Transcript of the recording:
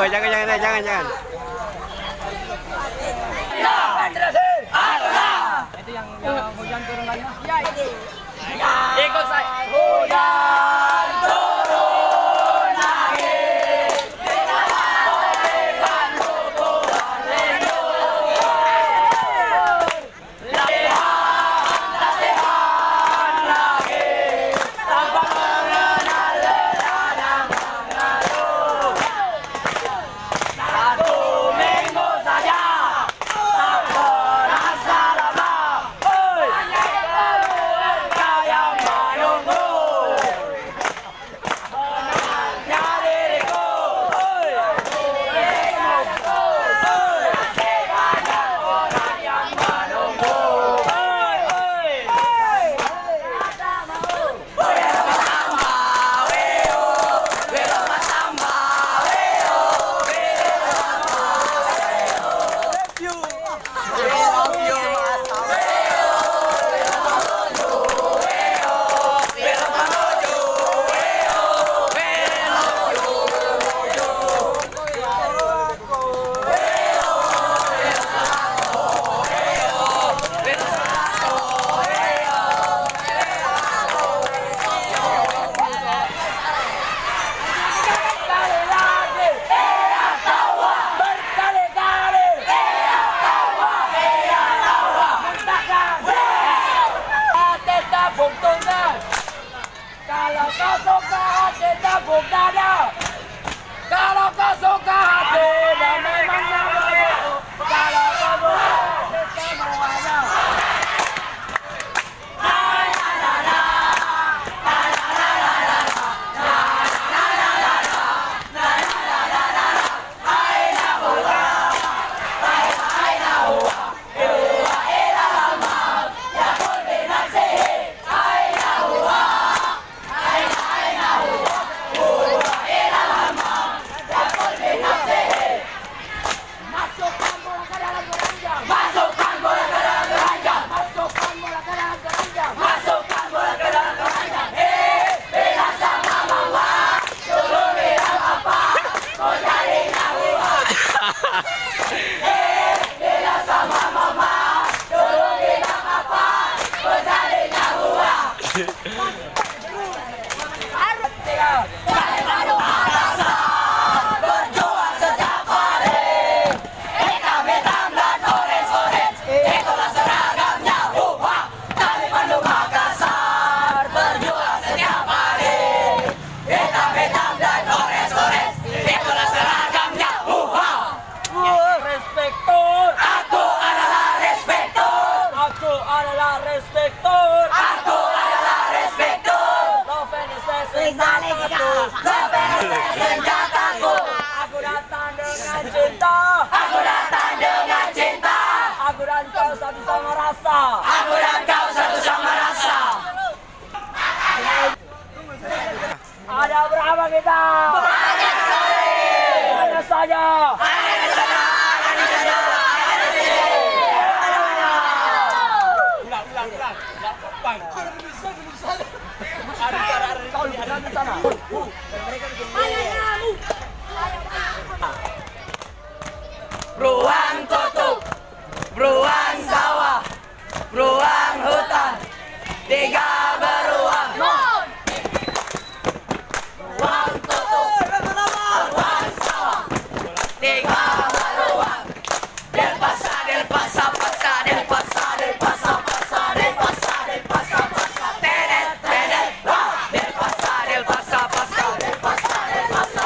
Oh, jangan. Itu yang hujan turun lagi. Ya, ini. Ikut saya. Hujan turun lagi. Kalau kau suka hati tepuk dada. Kalau kau suka hati dan memangnya begitu. Kalau kau suka hati semuanya. Senjataku. Aku datang dengan cinta. Aku datang dengan cinta. Aku dan kau satu sama rasa. Aku dan kau satu sama rasa. Ada berapa kita? Banyak sekali. Mana saja? Ada di sana. Ada di sana. Ada di sini. Ulang. Ada di sana. Ada di sana. Mereka bikin